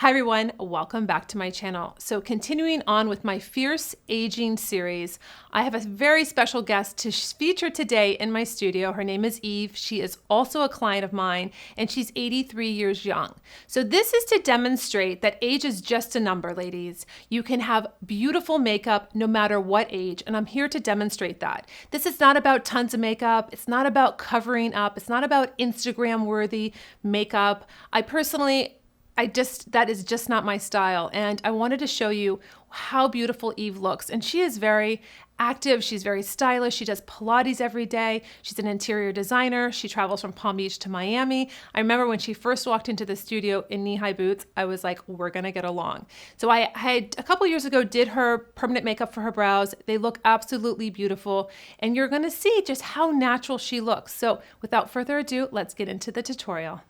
Hi everyone, welcome back to my channel. So continuing on with my Fierce Aging series, I have a very special guest to feature today in my studio. Her name is Eve. She is also a client of mine and she's 83 years young. So this is to demonstrate that age is just a number, ladies. You can have beautiful makeup no matter what age, and I'm here to demonstrate that. This is not about tons of makeup. It's not about covering up. It's not about Instagram worthy makeup. That is just not my style. And I wanted to show you how beautiful Eve looks. And she is very active. She's very stylish. She does Pilates every day. She's an interior designer. She travels from Palm Beach to Miami. I remember when she first walked into the studio in knee-high boots, I was like, we're going to get along. So I had a couple years ago did her permanent makeup for her brows. They look absolutely beautiful. And you're going to see just how natural she looks. So without further ado, let's get into the tutorial.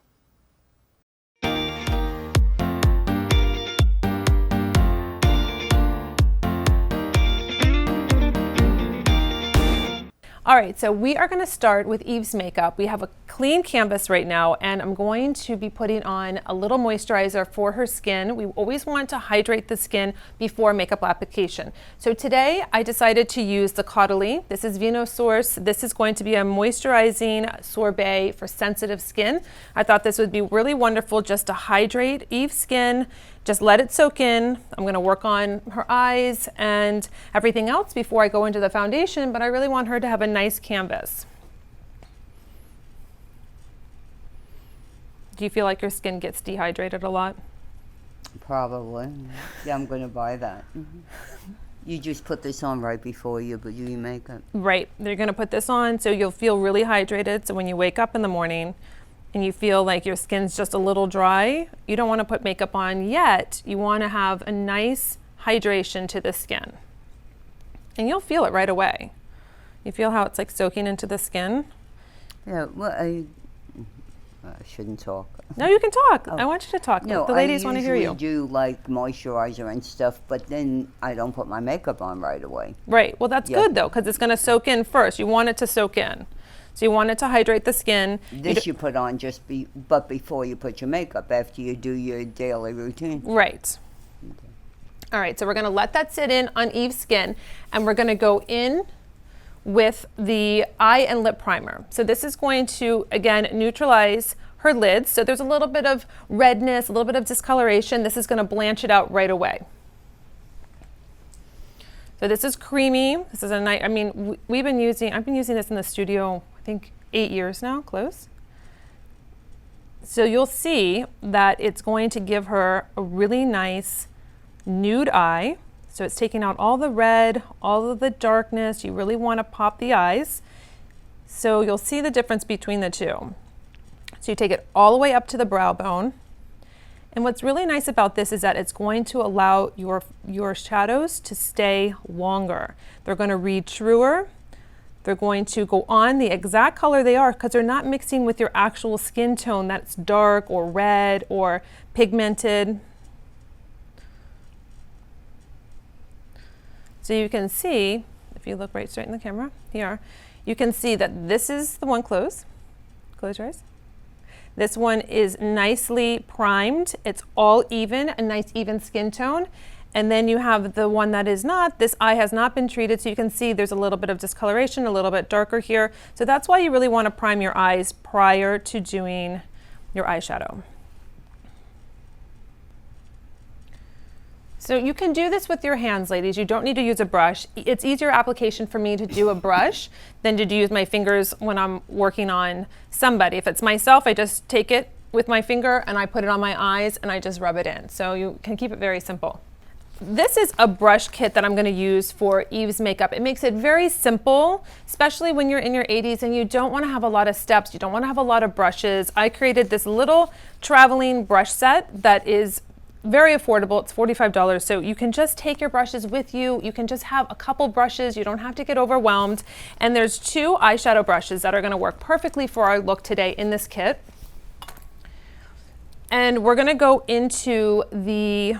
All right, so we are going to start with Eve's makeup. We have a clean canvas right now, and I'm going to be putting on a little moisturizer for her skin. We always want to hydrate the skin before makeup application. So today I decided to use the Caudalie. This is Venosource. This is going to be a moisturizing sorbet for sensitive skin. I thought this would be really wonderful just to hydrate Eve's skin. Just let it soak in. I'm going to work on her eyes and everything else before I go into the foundation, but I really want her to have a nice canvas. Do you feel like your skin gets dehydrated a lot? Probably. Yeah, I'm going to buy that. You just put this on right before you do your makeup. Right. You're going to put this on so you'll feel really hydrated. So when you wake up in the morning, and you feel like your skin's just a little dry, you don't want to put makeup on yet. You want to have a nice hydration to the skin. And you'll feel it right away. You feel how it's like soaking into the skin? Yeah, well, I shouldn't talk. No, you can talk. Oh. I want you to talk. No, the ladies want to hear you. I usually do like moisturizer and stuff, but then I don't put my makeup on right away. Right. Well, that's good though, because it's going to soak in first. You want it to soak in. So you want it to hydrate the skin. This you put on but before you put your makeup, after you do your daily routine. Right. Okay. All right, so we're going to let that sit in on Eve's skin, and we're going to go in with the eye and lip primer. So this is going to, again, neutralize her lids. So there's a little bit of redness, a little bit of discoloration. This is going to blanch it out right away. So this is creamy. This is a nice, I've been using this in the studio, I think 8 years now, close. So you'll see that it's going to give her a really nice nude eye. So it's taking out all the red, all of the darkness. You really want to pop the eyes. So you'll see the difference between the two. So you take it all the way up to the brow bone. And what's really nice about this is that it's going to allow your shadows to stay longer. They're going to read truer. They're going to go on the exact color they are because they're not mixing with your actual skin tone that's dark or red or pigmented. So you can see, if you look right straight in the camera, here, you can see that this is the one close. Close your eyes. This one is nicely primed. It's all even, a nice even skin tone. And then you have the one that is not. This eye has not been treated, so you can see there's a little bit of discoloration, a little bit darker here. So that's why you really want to prime your eyes prior to doing your eyeshadow. So you can do this with your hands, ladies. You don't need to use a brush. It's easier application for me to do a brush than to use my fingers when I'm working on somebody. If it's myself, I just take it with my finger and I put it on my eyes and I just rub it in. So you can keep it very simple. This is a brush kit that I'm going to use for Eve's makeup. It makes it very simple, especially when you're in your 80s and you don't want to have a lot of steps. You don't want to have a lot of brushes. I created this little traveling brush set that is very affordable. It's $45. So you can just take your brushes with you. You can just have a couple brushes. You don't have to get overwhelmed. And there's 2 eyeshadow brushes that are going to work perfectly for our look today in this kit. And we're going to go into the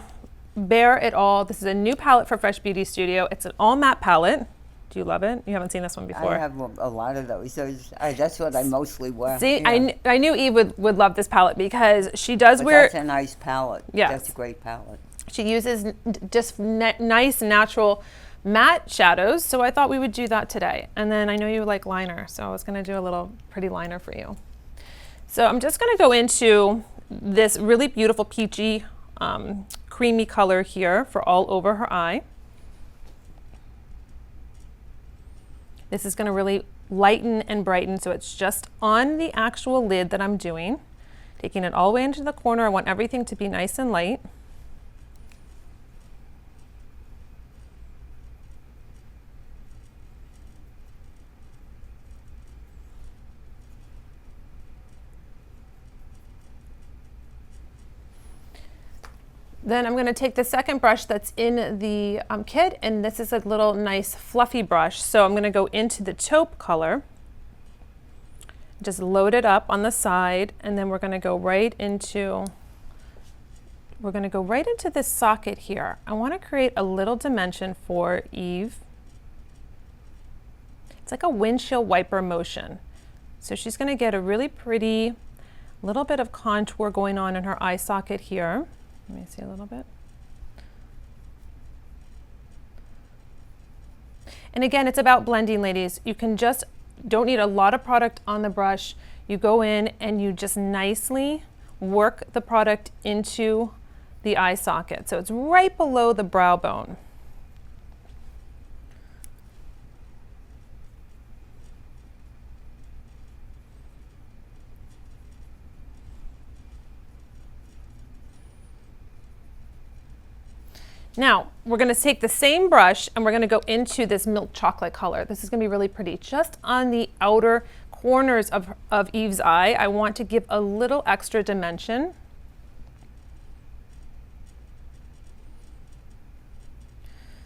Bare It All. This is a new palette for Fresh Beauty Studio. It's an all matte palette. Do you love it? You haven't seen this one before. I have a lot of those. That's what I mostly wear. See, Yeah. I knew Eve would love this palette because she does But wear. that's a nice palette. Yes. That's a great palette. She uses just nice natural matte shadows, so I thought we would do that today. And then I know you like liner, so I was going to do a little pretty liner for you. So I'm just going to go into this really beautiful peachy, creamy color here for all over her eye. This is going to really lighten and brighten, so it's just on the actual lid that I'm doing. Taking it all the way into the corner. I want everything to be nice and light. Then I'm going to take the second brush that's in the kit, and this is a little nice fluffy brush. So I'm going to go into the taupe color, just load it up on the side, and then we're going to go right into this socket here. I want to create a little dimension for Eve. It's like a windshield wiper motion. So she's going to get a really pretty little bit of contour going on in her eye socket here. Let me see a little bit. And again, it's about blending, ladies. You can just, don't need a lot of product on the brush. You go in and you just nicely work the product into the eye socket. So it's right below the brow bone. Now, we're going to take the same brush and we're going to go into this milk chocolate color. This is going to be really pretty. Just on the outer corners of Eve's eye, I want to give a little extra dimension.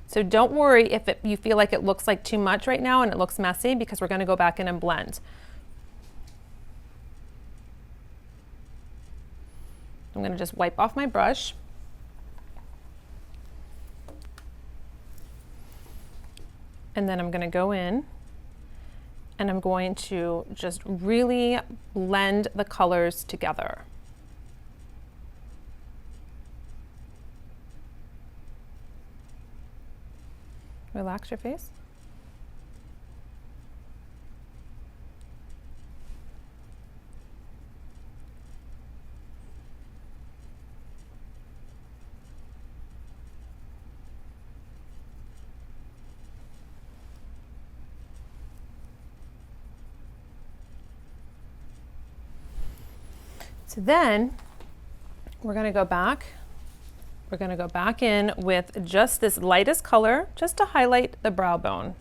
So don't worry if you feel like it looks like too much right now and it looks messy, because we're going to go back in and blend. I'm going to just wipe off my brush. And then I'm going to go in and I'm going to just really blend the colors together. Relax your face. So then we're going to go back. We're going to go back in with just this lightest color, just to highlight the brow bone.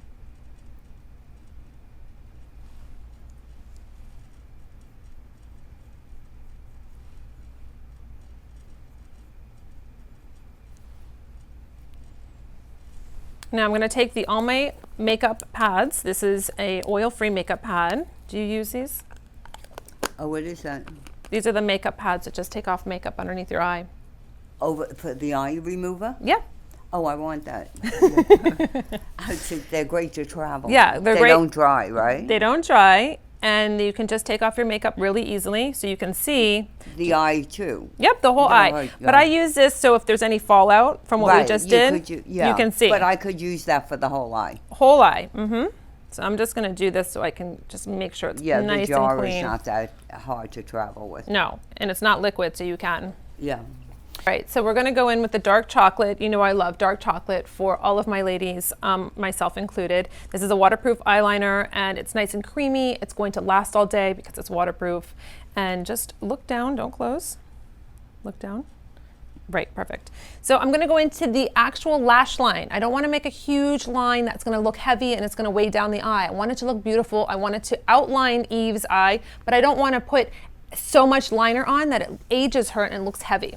Now I'm going to take the All My makeup pads. This is a oil-free makeup pad. Do you use these? Oh, what is that? These are the makeup pads that just take off makeup underneath your eye. Oh, for the eye remover? Yeah. Oh, I want that. They're great to travel. Yeah, they're great. They don't dry, right? They don't dry, and you can just take off your makeup really easily, so you can see. The eye too. Yep, the whole eye. Right, but I use this so if there's any fallout from what we just did, you can see. But I could use that for the whole eye. Whole eye. Mm-hmm. So I'm just going to do this so I can just make sure it's nice and clean. Yeah, the jar is not that hard to travel with. No, and it's not liquid, so you can. Yeah. All right, so we're going to go in with the dark chocolate. You know I love dark chocolate for all of my ladies, myself included. This is a waterproof eyeliner, and it's nice and creamy. It's going to last all day because it's waterproof. And just look down, don't close. Look down. Right, perfect. So I'm going to go into the actual lash line. I don't want to make a huge line that's going to look heavy and it's going to weigh down the eye. I want it to look beautiful. I want it to outline Eve's eye, but I don't want to put so much liner on that it ages her and looks heavy.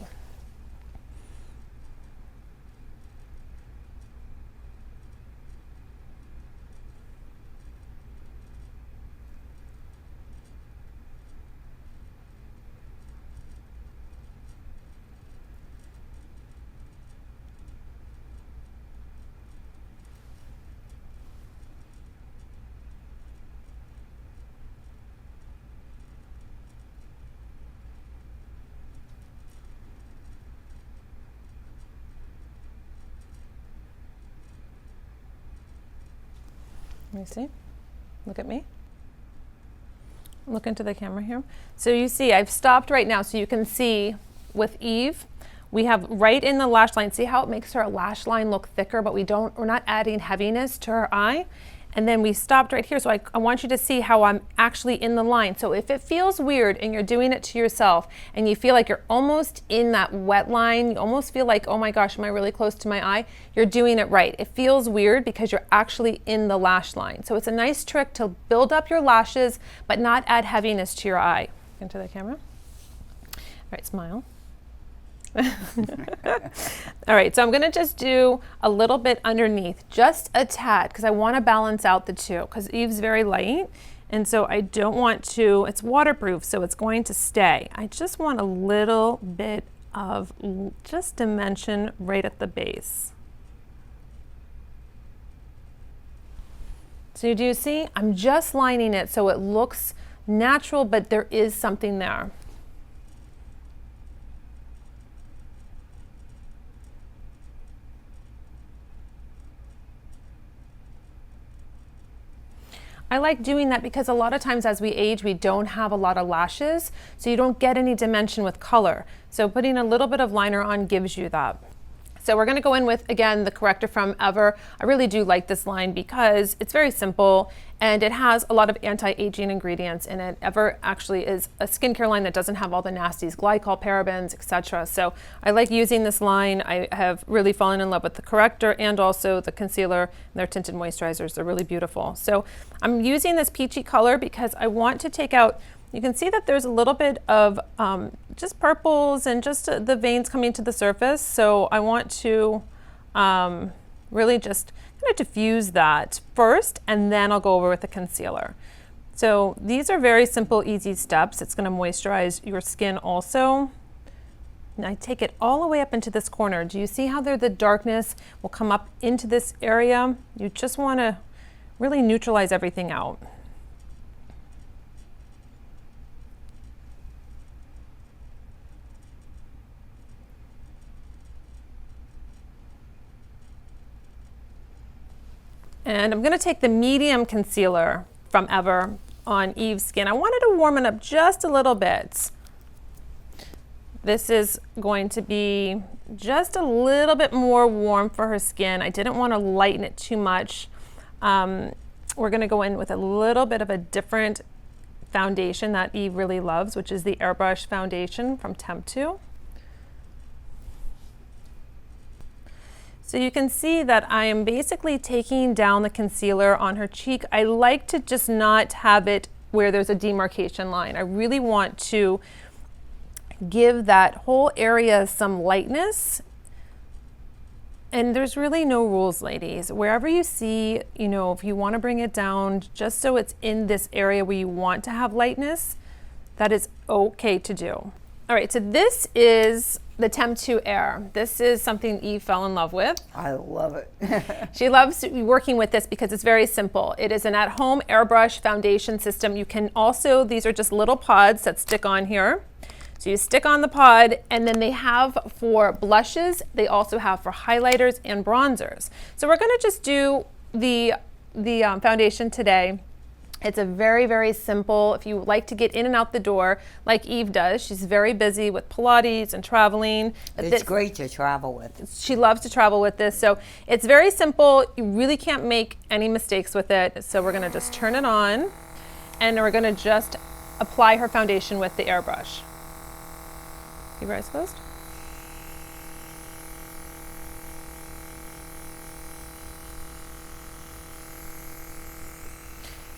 Let me see. Look at me. Look into the camera here. So you see, I've stopped right now so you can see with Eve, we have right in the lash line. See how it makes her lash line look thicker, but we're not adding heaviness to her eye. And then we stopped right here. So I want you to see how I'm actually in the line. So if it feels weird and you're doing it to yourself and you feel like you're almost in that wet line, you almost feel like, oh my gosh, am I really close to my eye? You're doing it right. It feels weird because you're actually in the lash line. So it's a nice trick to build up your lashes, but not add heaviness to your eye. Into the camera. All right, smile. All right, so I'm gonna just do a little bit underneath, just a tad, because I want to balance out the two, because Eve's very light, and so I don't want to, it's waterproof, so it's going to stay. I just want a little bit of just dimension right at the base. So you do see, I'm just lining it so it looks natural, but there is something there. I like doing that because a lot of times as we age, we don't have a lot of lashes, so you don't get any dimension with color. So putting a little bit of liner on gives you that. So we're gonna go in with, again, the corrector from Ever. I really do like this line because it's very simple and it has a lot of anti-aging ingredients in it. Ever actually is a skincare line that doesn't have all the nasties, glycol, parabens, etc. So I like using this line. I have really fallen in love with the corrector and also the concealer and their tinted moisturizers. They're really beautiful. So I'm using this peachy color because I want to take out, you can see that there's a little bit of just purples and just the veins coming to the surface. So I want to really just kind of diffuse that first, and then I'll go over with the concealer. So these are very simple, easy steps. It's going to moisturize your skin also. And I take it all the way up into this corner. Do you see how the darkness will come up into this area? You just want to really neutralize everything out. And I'm gonna take the medium concealer from Ever on Eve's skin. I wanted to warm it up just a little bit. This is going to be just a little bit more warm for her skin. I didn't want to lighten it too much. We're gonna go in with a little bit of a different foundation that Eve really loves, which is the Airbrush foundation from Temp2. So you can see that I am basically taking down the concealer on her cheek. I like to just not have it where there's a demarcation line. I really want to give that whole area some lightness. And there's really no rules, ladies. Wherever you see, you know, if you want to bring it down just so it's in this area where you want to have lightness, that is okay to do. All right, so this is the Temp2 Air. This is something Eve fell in love with. I love it. She loves working with this because it's very simple. It is an at-home airbrush foundation system. You can also, these are just little pods that stick on here. So you stick on the pod, and then they have for blushes, they also have for highlighters and bronzers. So we're gonna just do the foundation today. It's a very, very simple, if you like to get in and out the door like Eve does. She's very busy with Pilates and traveling. It's great to travel with. She loves to travel with this. So it's very simple. You really can't make any mistakes with it. So we're gonna just turn it on, and we're gonna just apply her foundation with the airbrush. Keep your eyes closed.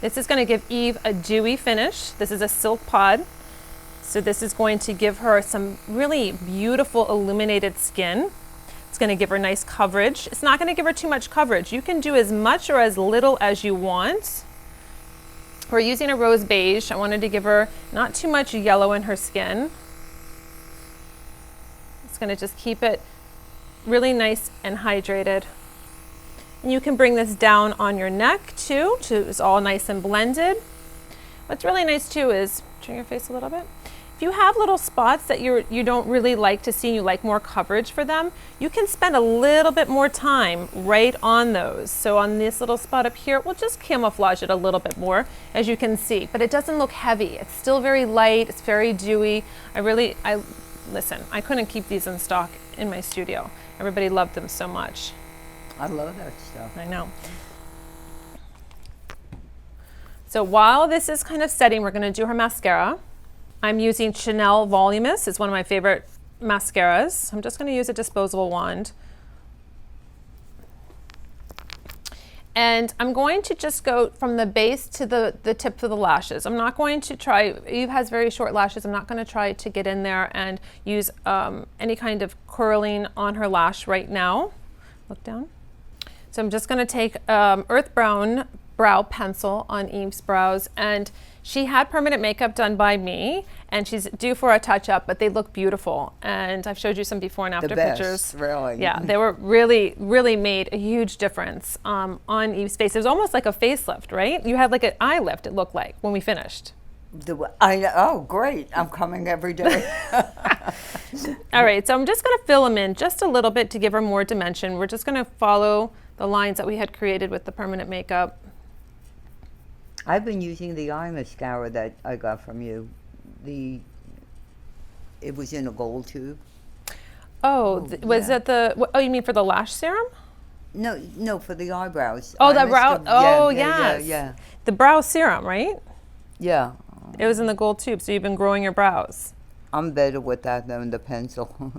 This is going to give Eve a dewy finish. This is a silk pod. So this is going to give her some really beautiful illuminated skin. It's going to give her nice coverage. It's not going to give her too much coverage. You can do as much or as little as you want. We're using a rose beige. I wanted to give her not too much yellow in her skin. It's going to just keep it really nice and hydrated. And you can bring this down on your neck too, so it's all nice and blended. What's really nice too is, turn your face a little bit, If you have little spots that you don't really like to see, you like more coverage for them, you can spend a little bit more time right on those. So on this little spot up here, we'll just camouflage it a little bit more, as you can see, but it doesn't look heavy. It's still very light, it's very dewy. Listen, I couldn't keep these in stock in my studio. Everybody loved them so much. I love that stuff. I know. So while this is kind of setting, we're gonna do her mascara. I'm using Chanel Voluminous. It's one of my favorite mascaras. I'm just going to use a disposable wand. And I'm going to just go from the base to the tip of the lashes. I'm not going to try, Eve has very short lashes, I'm not going to try to get in there and use any kind of curling on her lash right now. Look down. So I'm just going to take Earth Brown brow pencil on Eve's brows, and she had permanent makeup done by me, and she's due for a touch-up, but they look beautiful. And I've showed you some before and after pictures. Really. Yeah, they were really made a huge difference on Eve's face. It was almost like a facelift, right? You had like an eye lift, it looked like, when we finished. Oh, great. I'm coming every day. All right, so I'm just going to fill them in just a little bit to give her more dimension. We're just going to follow the lines that we had created with the permanent makeup. I've been using the eye mascara that I got from you. It was in a gold tube. Oh, was that oh, you mean for the lash serum? No, for the eyebrows. Oh, the brow. Oh, yes. Yeah. The brow serum, right? Yeah. It was in the gold tube, so you've been growing your brows. I'm better with that than the pencil.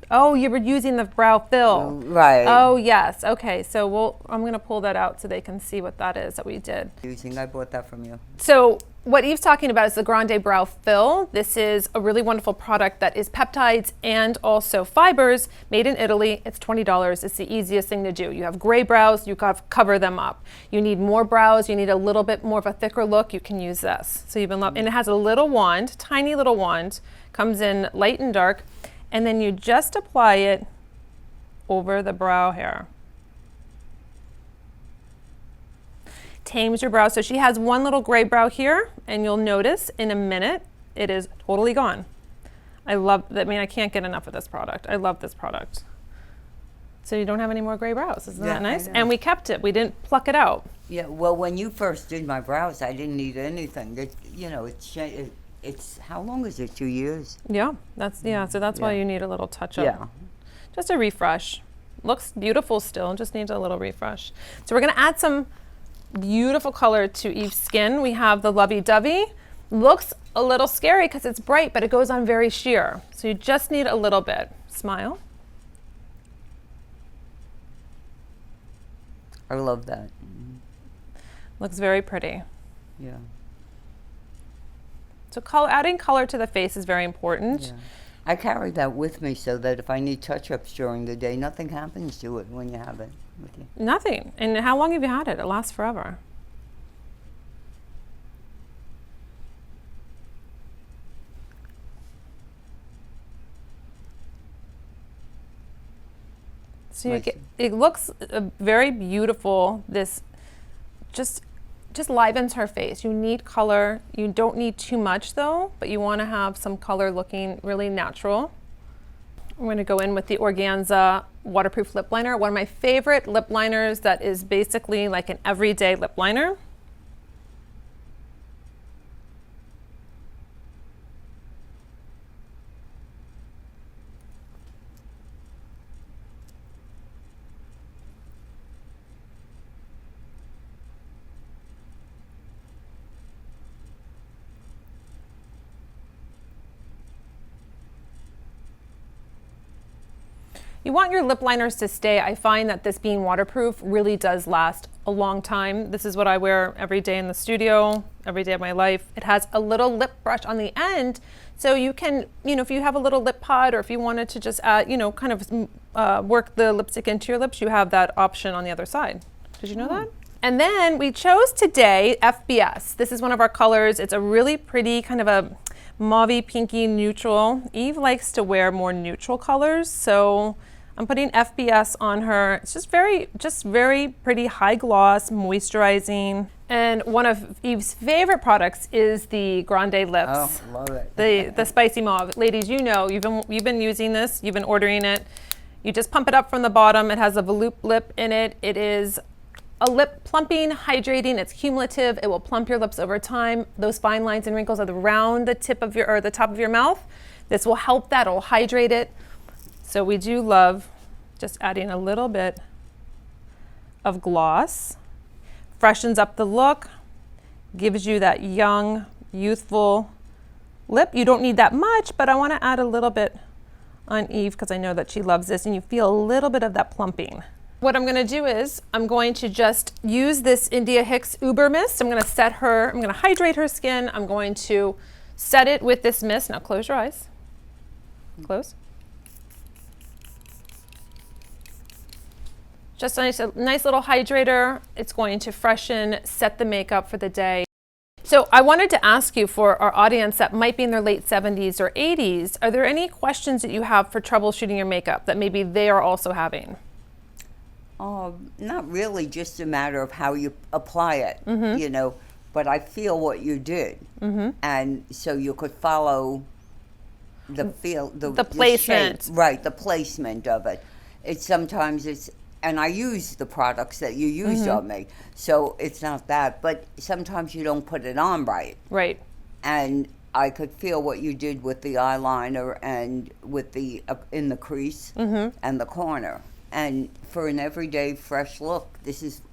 Oh, you were using the brow fill. Right. Oh, yes. Okay, so I'm going to pull that out so they can see what that is that we did. I bought that from you. So what Eve's talking about is the Grande Brow Fill. This is a really wonderful product that is peptides and also fibers, made in Italy. It's $20. It's the easiest thing to do. You have gray brows, you got to cover them up. You need more brows, you need a little bit more of a thicker look, you can use this. So you've been and it has a little wand, tiny little wand, comes in light and dark, and then you just apply it over the brow hair. Tames your brow. So she has one little gray brow here, and you'll notice in a minute it is totally gone. I love that. I mean, I can't get enough of this product. I love this product. So you don't have any more gray brows. Isn't that nice? And we kept it. We didn't pluck it out. Yeah. Well, when you first did my brows, I didn't need anything. It's how long is it? 2 years? Yeah. So that's why you need a little touch up. Yeah. Just a refresh. Looks beautiful still. Just needs a little refresh. So we're going to add some beautiful color to Eve's skin. We have the Lovey Dovey. Looks a little scary because it's bright, but it goes on very sheer. So you just need a little bit. Smile. I love that. Looks very pretty. Yeah. So adding color to the face is very important. Yeah. I carry that with me so that if I need touch-ups during the day, nothing happens to it when you have it with you. Nothing. And how long have you had it? It lasts forever. So it looks very beautiful. This just livens her face. You need color. You don't need too much though, but you want to have some color looking really natural. I'm going to go in with the Organza waterproof lip liner. One of my favorite lip liners that is basically like an everyday lip liner. You want your lip liners to stay. I find that this being waterproof really does last a long time. This is what I wear every day in the studio, every day of my life. It has a little lip brush on the end, so you can, if you have a little lip pod, or if you wanted to just add, kind of work the lipstick into your lips, you have that option on the other side. Did you know that? And then we chose today FBS. This is one of our colors. It's a really pretty kind of a mauvey, pinky, neutral. Eve likes to wear more neutral colors, so I'm putting FBS on her. It's just very pretty, high gloss, moisturizing. And one of Eve's favorite products is the Grande Lips. Oh, love it. The spicy mauve. Ladies, you know, you've been using this, you've been ordering it. You just pump it up from the bottom. It has a veloute lip in it. It is a lip plumping, hydrating. It's cumulative. It will plump your lips over time. Those fine lines and wrinkles are around the tip of your, or the top of your mouth. This will help that. It'll hydrate it. So we do love just adding a little bit of gloss. Freshens up the look, gives you that young, youthful lip. You don't need that much, but I want to add a little bit on Eve because I know that she loves this, and you feel a little bit of that plumping. What I'm going to do is I'm going to just use this India Hicks Uber Mist. I'm going to set her, I'm going to hydrate her skin. I'm going to set it with this mist. Now close your eyes. Close. Just a nice little hydrator. It's going to freshen, set the makeup for the day. So I wanted to ask you, for our audience that might be in their late 70s or 80s, are there any questions that you have for troubleshooting your makeup that maybe they are also having? Not really, just a matter of how you apply it, you know, but I feel what you did. And so you could follow the placement. Shape, right, the placement of it. Sometimes it's, and I use the products that you used on me, so it's not that, but sometimes you don't put it on right. Right. And I could feel what you did with the eyeliner and with the, in the crease and the corner. And for an everyday fresh look,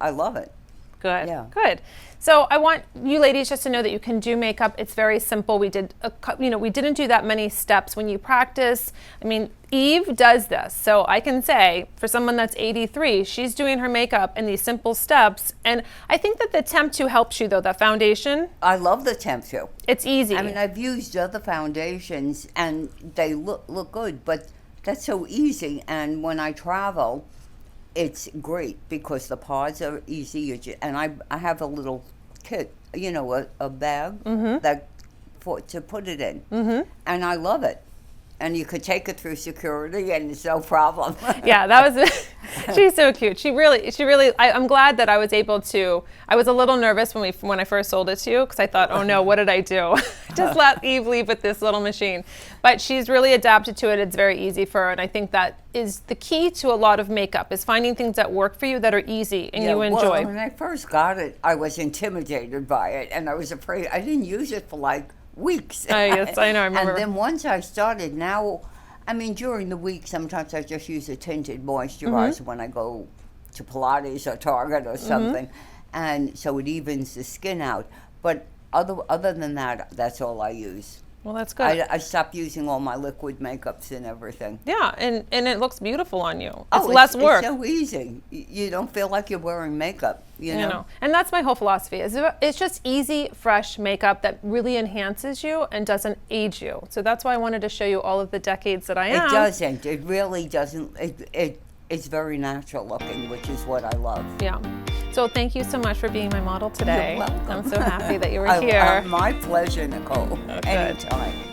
I love it. Good. Yeah. Good. So I want you ladies just to know that you can do makeup. It's very simple. We did, we didn't do that many steps when you practice. I mean, Eve does this. So I can say for someone that's 83, she's doing her makeup in these simple steps. And I think that the Temp 2 helps you though, the foundation. I love the Temp 2. It's easy. I mean, I've used other foundations and they look good, but that's so easy. And when I travel, it's great because the pods are easy, and I have a little kit, you know, a bag that to put it in, and I love it. And you could take it through security, and it's no problem. Yeah, that was. She's so cute. She really. I'm glad that I was able to. I was a little nervous when I first sold it to you because I thought, oh no, what did I do? Just let Eve leave with this little machine. But she's really adapted to it. It's very easy for her, and I think that is the key to a lot of makeup, is finding things that work for you that are easy and you enjoy. Well, when I first got it, I was intimidated by it, and I was afraid. I didn't use it for like weeks. Yes, I know, I remember. And then once I started, now, I mean, during the week, sometimes I just use a tinted moisturizer when I go to Pilates or Target or something, and so it evens the skin out. But other than that, that's all I use. Well, that's good. I stopped using all my liquid makeups and everything. Yeah, and it looks beautiful on you. It's less work. It's so easy. You don't feel like you're wearing makeup, you know? And that's my whole philosophy. It's just easy, fresh makeup that really enhances you and doesn't age you. So that's why I wanted to show you all of the decades that I am. It doesn't. It really doesn't. It's very natural looking, which is what I love. Yeah. So thank you so much for being my model today. You're welcome. I'm so happy that you were here. My pleasure, Nicole. Oh, good. Anytime.